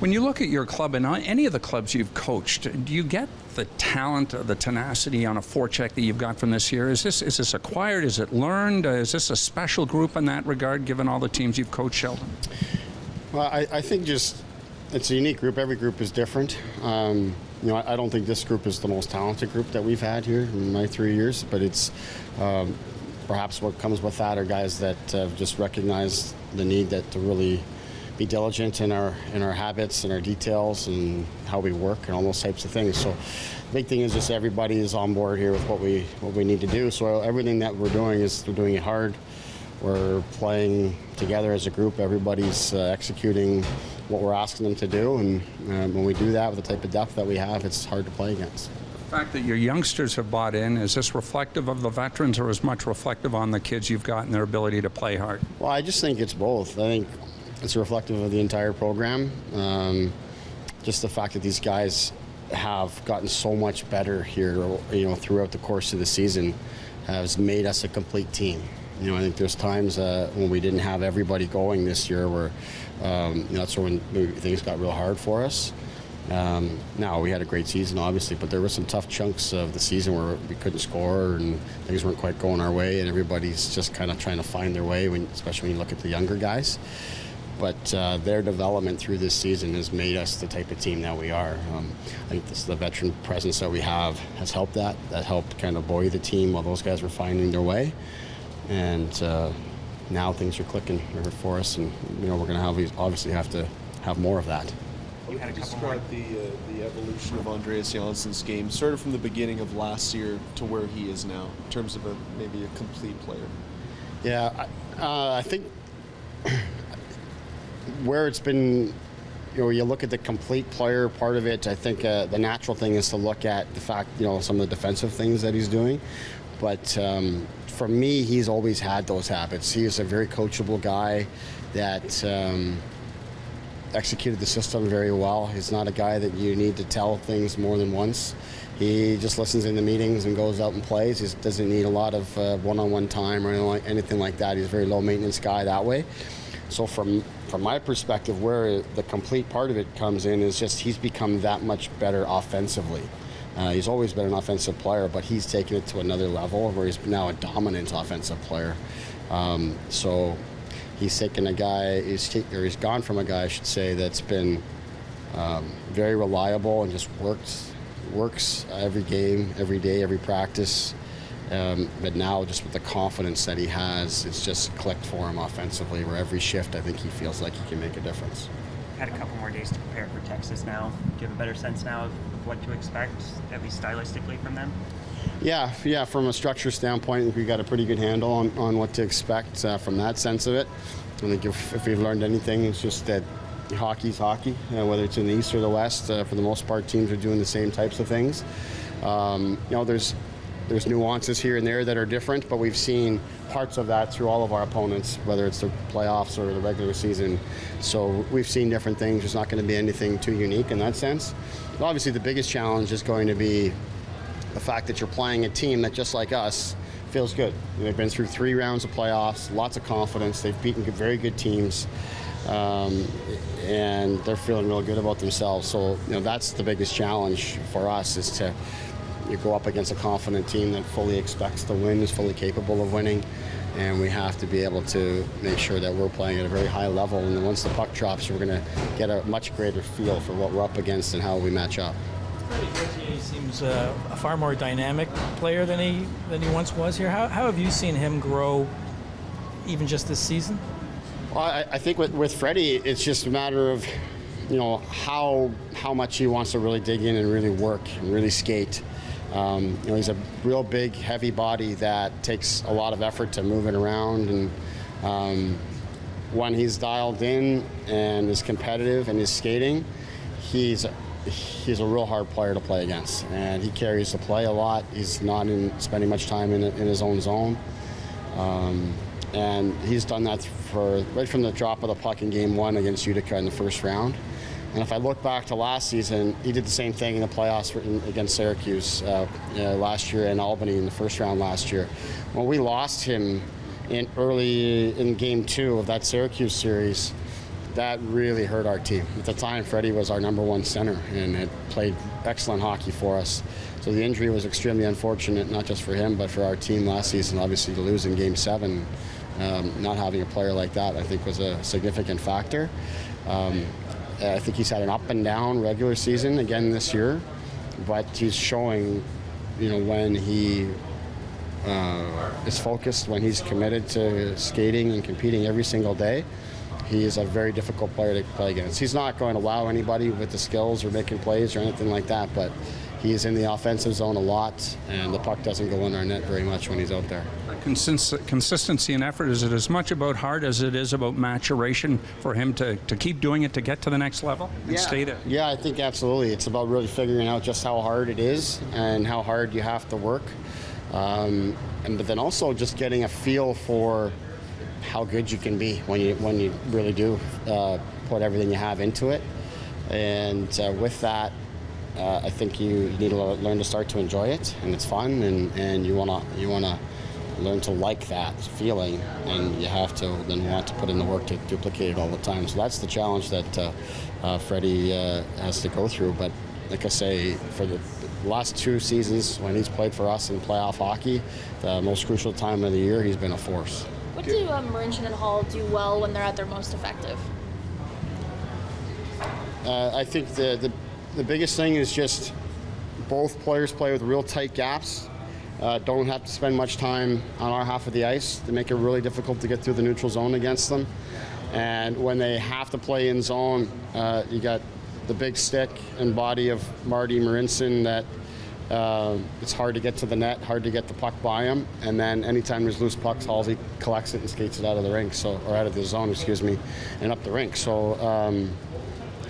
When you look at your club and any of the clubs you've coached, do you get the talent, the tenacity on a forecheck that you've got from this year? Is this acquired? Is it learned? Is this a special group in that regard, given all the teams you've coached, Sheldon? Well, I think just it's a unique group. Every group is different. I don't think this group is the most talented group that we've had here in my 3 years, but it's perhaps what comes with that are guys that have just recognized the need to really be diligent in our habits and our details and how we work and all those types of things. So the big thing is just everybody is on board here with what we need to do. So everything that we're doing we're doing it hard. We're playing together as a group. Everybody's executing what we're asking them to do, and when we do that with the type of depth that we have, it's hard to play against. The fact that your youngsters have bought in, is this reflective of the veterans or as much reflective on the kids you've got and their ability to play hard? Well, I just think it's both. I think it's reflective of the entire program. Just the fact that these guys have gotten so much better here, throughout the course of the season has made us a complete team. I think there's times when we didn't have everybody going this year where that's when things got real hard for us. Now, we had a great season, obviously, but there were some tough chunks of the season where we couldn't score and things weren't quite going our way, and everybody's just kind of trying to find their way, especially when you look at the younger guys. But their development through this season has made us the type of team that we are. I think the veteran presence that we have has helped that. That helped kind of buoy the team while those guys were finding their way. And now things are clicking for us, and we're going to obviously have to have more of that. How would you describe the evolution of Andreas Janssen's game, sort of from the beginning of last year to where he is now, in terms of maybe a complete player? Yeah, I think where it's been, you look at the complete player part of it, I think the natural thing is to look at the fact, some of the defensive things that he's doing. But for me, he's always had those habits. He is a very coachable guy that executed the system very well. He's not a guy that you need to tell things more than once. He just listens in the meetings and goes out and plays. He doesn't need a lot of one-on-one time or anything like that. He's a very low-maintenance guy that way. So from my perspective, where the complete part of it comes in is just he's become that much better offensively. He's always been an offensive player, but he's taken it to another level where he's now a dominant offensive player. So he's taken a guy, he's gone from a guy, I should say, that's been very reliable and just works every game, every day, every practice. But now, just with the confidence that he has, it's just clicked for him offensively, where every shift, I think he feels like he can make a difference. Had a couple more days to prepare for Texas now. Do you have a better sense now of what to expect, at least stylistically, from them? Yeah. From a structure standpoint, I think we got a pretty good handle on what to expect from that sense of it. I think if we've learned anything, it's just that hockey's hockey, whether it's in the East or the West. For the most part, teams are doing the same types of things. There's nuances here and there that are different, but we've seen parts of that through all of our opponents, whether it's the playoffs or the regular season. So we've seen different things. There's not going to be anything too unique in that sense. But obviously, the biggest challenge is going to be the fact that you're playing a team that, just like us, feels good. They've been through 3 rounds of playoffs, lots of confidence. They've beaten very good teams, and they're feeling real good about themselves. So that's the biggest challenge for us, is to go up against a confident team that fully expects to win, is fully capable of winning, and we have to be able to make sure that we're playing at a very high level, and then once the puck drops, we're going to get a much greater feel for what we're up against and how we match up. He seems a far more dynamic player than he once was here. How have you seen him grow, even just this season? Well, I think with Freddie, it's just a matter of how much he wants to really dig in and really work and really skate. He's a real big, heavy body that takes a lot of effort to move it around, and when he's dialed in and is competitive and is skating, he's a real hard player to play against, and he carries the play a lot. He's not spending much time in his own zone, and he's done that right from the drop of the puck in Game 1 against Utica in the first round. And if I look back to last season, he did the same thing in the playoffs against Syracuse last year, and Albany in the first round last year. When we lost him early in Game 2 of that Syracuse series, that really hurt our team. At the time, Freddie was our #1 center and had played excellent hockey for us. So the injury was extremely unfortunate, not just for him, but for our team last season. Obviously, to lose in Game 7, not having a player like that, I think, was a significant factor. I think he's had an up and down regular season again this year, but he's showing, when he is focused, when he's committed to skating and competing every single day. He is a very difficult player to play against. He's not going to wow anybody with the skills or making plays or anything like that, but he's in the offensive zone a lot, and the puck doesn't go in our net very much when he's out there. Consistency and effort, is it as much about heart as it is about maturation for him to keep doing it to get to the next level and stay there? Yeah, I think absolutely. It's about really figuring out just how hard it is and how hard you have to work. But then also just getting a feel for how good you can be when you really do put everything you have into it. And with that, I think you need to learn to start to enjoy it, and it's fun, and you wanna learn to like that feeling, and you have to then want to put in the work to duplicate it all the time. So that's the challenge that Freddie has to go through. But like I say, for the last 2 seasons when he's played for us in playoff hockey, the most crucial time of the year, he's been a force. What do Marincin and Hall do well when they're at their most effective? I think the biggest thing is just both players play with real tight gaps. Don't have to spend much time on our half of the ice to make it really difficult to get through the neutral zone against them. And when they have to play in zone, you got the big stick and body of Marty Marincin that it's hard to get to the net, hard to get the puck by him. And then anytime there's loose pucks, Halsey collects it and skates it out of the rink, or out of the zone, and up the rink. So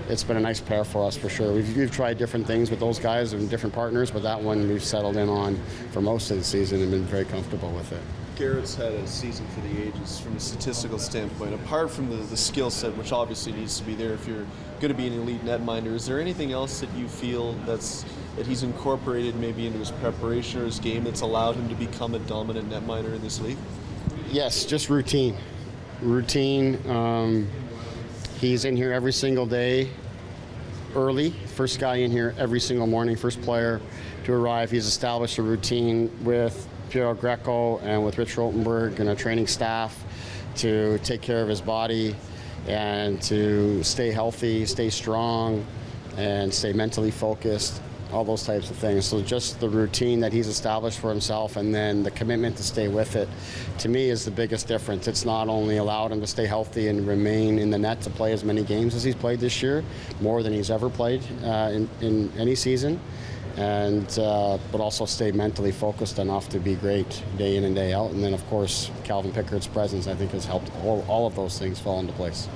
it's been a nice pair for us for sure. We've tried different things with those guys and different partners, but that one we've settled in on for most of the season and been very comfortable with it. Garrett's had a season for the ages from a statistical standpoint. Apart from the skill set, which obviously needs to be there if you're going to be an elite netminder, is there anything else that you feel that he's incorporated maybe into his preparation or his game that's allowed him to become a dominant netminder in this league? Yes, just routine. He's in here every single day early. First guy in here every single morning, first player to arrive. He's established a routine with Piero Greco and with Rich Rotenberg and our training staff to take care of his body and to stay healthy, stay strong, and stay mentally focused, all those types of things. So just the routine that he's established for himself and then the commitment to stay with it, to me, is the biggest difference. It's not only allowed him to stay healthy and remain in the net to play as many games as he's played this year, more than he's ever played in any season, but also stay mentally focused enough to be great day in and day out. And then, of course, Calvin Pickard's presence, I think, has helped all of those things fall into place.